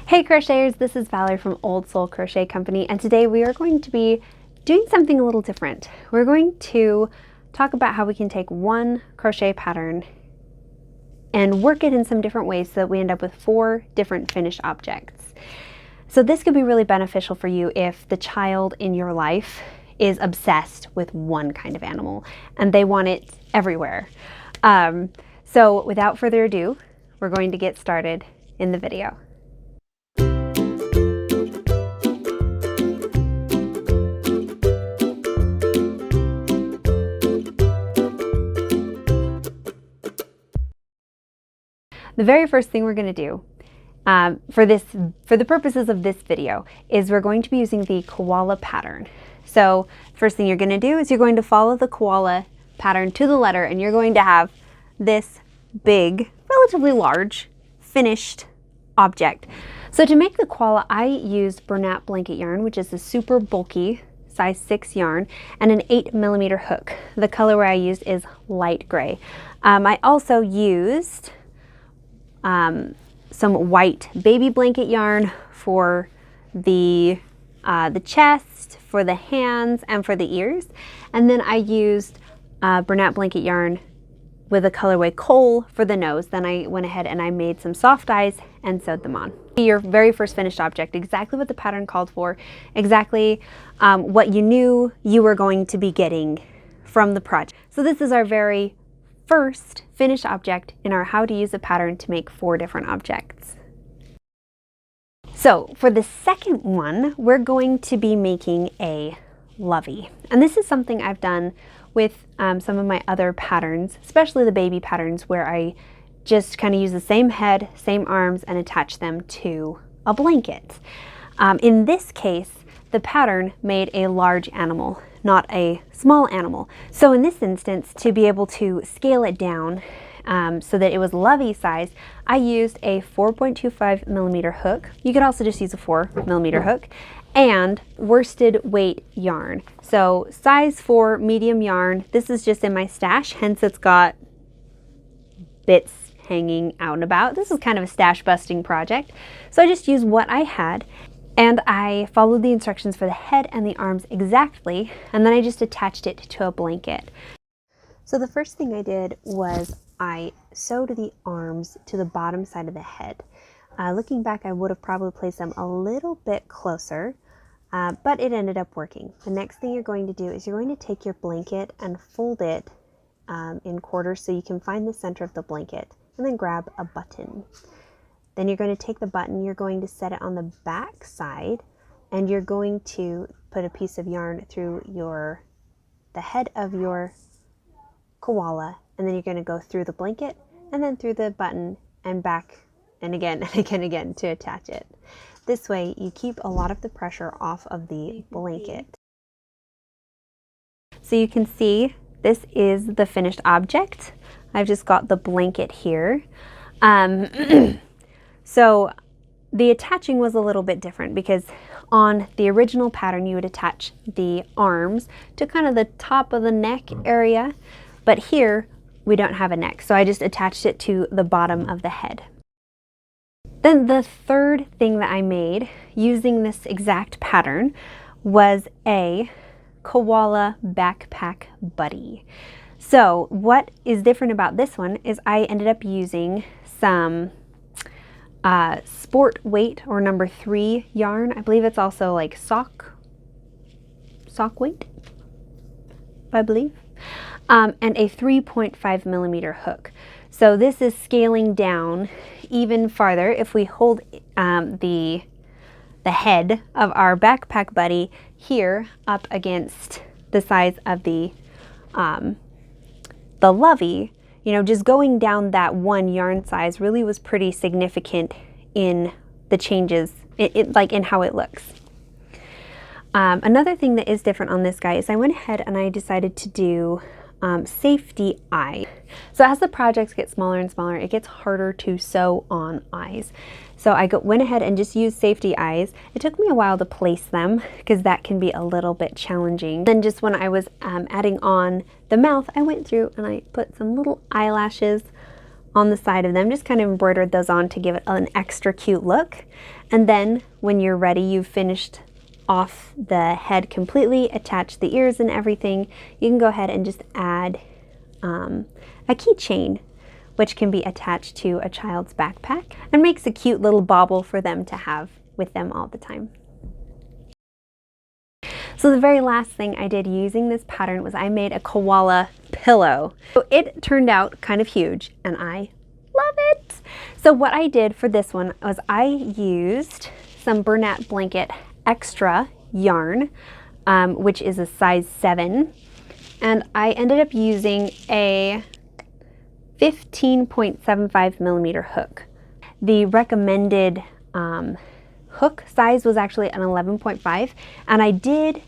Hey crocheters, this is Valerie from Old Soul Crochet Company, and today we are going to be doing something a little different. We're going to talk about how we can take one crochet pattern and work it in some different ways so that we end up with 4 different finished objects. So this could be really beneficial for you if the child in your life is obsessed with one kind of animal and they want it everywhere. So without further ado, we're going to get started in the video. The very first thing we're going to do for the purposes of this video is we're going to be using the koala pattern. So first thing you're going to do is you're going to follow the koala pattern to the letter, and you're going to have this big, relatively large, finished object. So to make the koala, I used Bernat blanket yarn, which is a super bulky size 6 yarn, and an 8mm hook. The color I used is light gray. I also used some white baby blanket yarn for the chest, for the hands, and for the ears. And then I used Bernat blanket yarn with a colorway coal for the nose. Then I went ahead and I made some soft eyes and sewed them on. Your very first finished object, exactly what the pattern called for, exactly what you knew you were going to be getting from the project. So this is our very first finished object in our how to use a pattern to make 4 different objects. So for the second one, we're going to be making a Lovey. And this is something I've done with some of my other patterns, especially the baby patterns, where I just kind of use the same head, same arms, and attach them to a blanket. In this case, the pattern made a large animal, not a small animal. So in this instance, to be able to scale it down so that it was Lovey size, I used a 4.25mm hook. You could also just use a 4mm hook, and worsted weight yarn. So size 4 medium yarn. This is just in my stash, hence it's got bits hanging out and about. This is kind of a stash busting project. So I just used what I had, and I followed the instructions for the head and the arms exactly, and then I just attached it to a blanket. So the first thing I did was I sewed the arms to the bottom side of the head. Looking back, I would have probably placed them a little bit closer, but it ended up working. The next thing you're going to do is you're going to take your blanket and fold it in quarters so you can find the center of the blanket, and then grab a button. Then you're going to take the button, you're going to set it on the back side, and you're going to put a piece of yarn through the head of your koala, and then you're going to go through the blanket and then through the button and back and again and again to attach it. This way you keep a lot of the pressure off of the blanket. So you can see this is the finished object. I've just got the blanket here. So the attaching was a little bit different because on the original pattern you would attach the arms to kind of the top of the neck area, but here we don't have a neck, so I just attached it to the bottom of the head. Then the third thing that I made using this exact pattern was a koala backpack buddy. So what is different about this one is I ended up using some sport weight or number 3 yarn. I believe it's also like sock weight, I believe, and a 3.5mm hook. So this is scaling down even farther. If we hold the head of our backpack buddy here up against the size of the Lovey, you know, just going down that one yarn size really was pretty significant in the changes, like in how it looks. Another thing that is different on this guy is I went ahead and I decided to do safety eye. So as the projects get smaller and smaller, it gets harder to sew on eyes. So I went ahead and just used safety eyes. It took me a while to place them because that can be a little bit challenging. Then just when I was adding on the mouth, I went through and I put some little eyelashes on the side of them, just kind of embroidered those on to give it an extra cute look. And then when you're ready, you've finished off the head completely, attached the ears and everything, you can go ahead and just add a keychain, which can be attached to a child's backpack and makes a cute little bauble for them to have with them all the time. So the very last thing I did using this pattern was I made a koala pillow. So it turned out kind of huge and I love it. So what I did for this one was I used some Bernat Blanket Extra yarn, which is a size 7. And I ended up using a 15.75 millimeter hook. The recommended hook size was actually an 11.5, and I did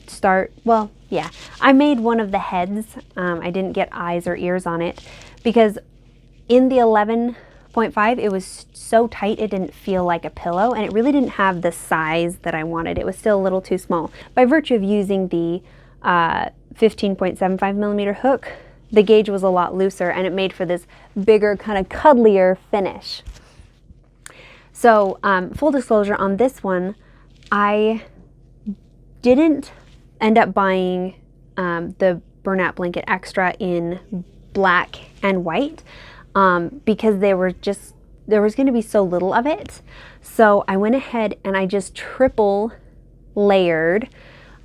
start, well, yeah, I made one of the heads. I didn't get eyes or ears on it because in the 11.5 it was so tight it didn't feel like a pillow, and it really didn't have the size that I wanted. It was still a little too small. By virtue of using the 15.75 millimeter hook, the gauge was a lot looser and it made for this bigger, kind of cuddlier finish. So full disclosure on this one, I didn't end up buying the Bernat Blanket Extra in black and white because there was going to be so little of it. So I went ahead and I just triple layered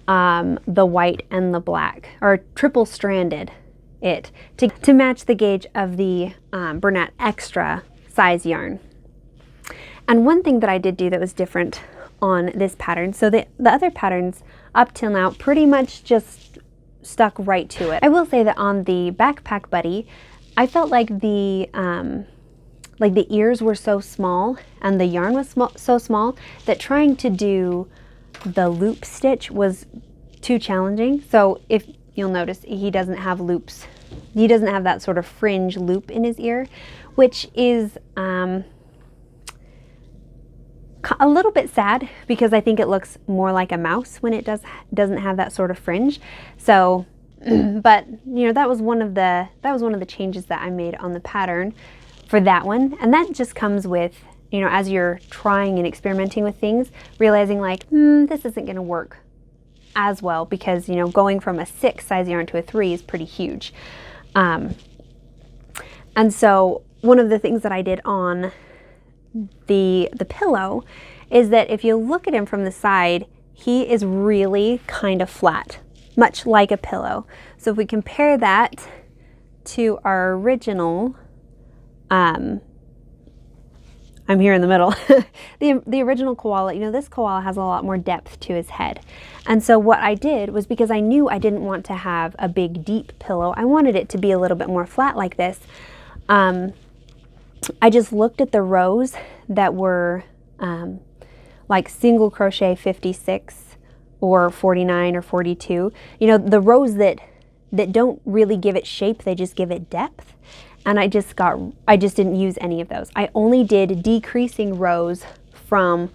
the white and the black, or triple stranded it to match the gauge of the Bernat Extra size yarn. And one thing that I did do that was different on this pattern, so the other patterns up till now pretty much just stuck right to it. I will say that on the Backpack Buddy, I felt like the ears were so small and the yarn was so small that trying to do the loop stitch was too challenging. So if you'll notice, he doesn't have loops. He doesn't have that sort of fringe loop in his ear, which is a little bit sad because I think it looks more like a mouse when it doesn't have that sort of fringe. So, but you know, that was one of the changes that I made on the pattern for that one, and that just comes with, you know, as you're trying and experimenting with things, realizing like, this isn't going to work as well because, you know, going from a 6 size yarn to a 3 is pretty huge. And so one of the things that I did on the pillow is that if you look at him from the side, he is really kind of flat, much like a pillow. So if we compare that to our original, I'm here in the middle, the original koala, you know, this koala has a lot more depth to his head. And so what I did was, because I knew I didn't want to have a big deep pillow, I wanted it to be a little bit more flat like this. I just looked at the rows that were like single crochet 56 or 49 or 42. You know, the rows that don't really give it shape, they just give it depth. And I just didn't use any of those. I only did decreasing rows from,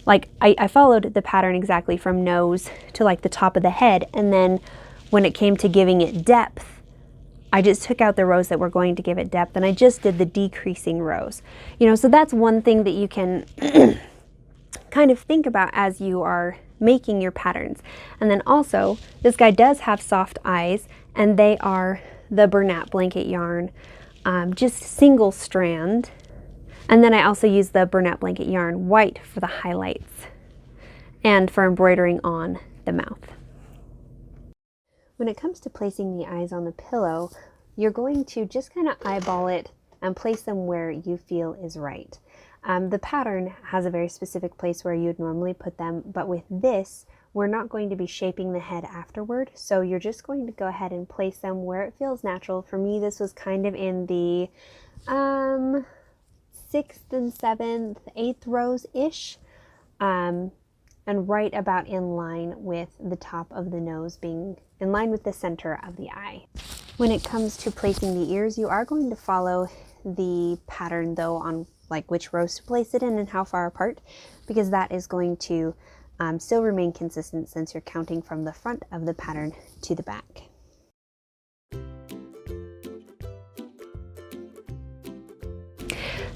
like, I followed the pattern exactly from nose to like the top of the head. And then when it came to giving it depth, I just took out the rows that were going to give it depth and I just did the decreasing rows. You know, so that's one thing that you can kind of think about as you are making your patterns. And then also, this guy does have soft eyes, and they are the Bernat Blanket yarn, just single strand. And then I also use the Bernat Blanket yarn white for the highlights and for embroidering on the mouth. When it comes to placing the eyes on the pillow, you're going to just kind of eyeball it and place them where you feel is right. The pattern has a very specific place where you'd normally put them, but with this, we're not going to be shaping the head afterward, so you're just going to go ahead and place them where it feels natural. For me, this was kind of in the 6th and 7th, 8th rows-ish, and right about in line with the top of the nose, being in line with the center of the eye. When it comes to placing the ears, you are going to follow the pattern though on like which rows to place it in and how far apart, because that is going to still remain consistent since you're counting from the front of the pattern to the back.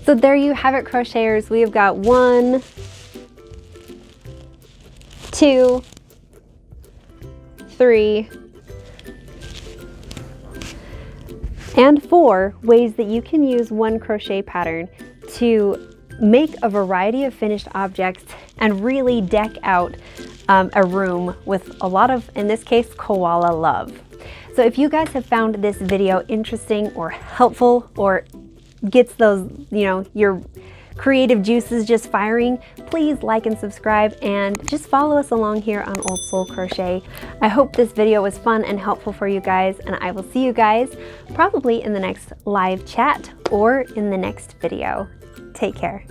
So there you have it, crocheters. We have got 1, 2, 3, and 4 ways that you can use one crochet pattern to make a variety of finished objects and really deck out a room with a lot of, in this case, koala love. So if you guys have found this video interesting or helpful or gets those, your creative juices just firing, please like and subscribe and just follow us along here on Old Soul Crochet. I hope this video was fun and helpful for you guys, and I will see you guys probably in the next live chat or in the next video. Take care.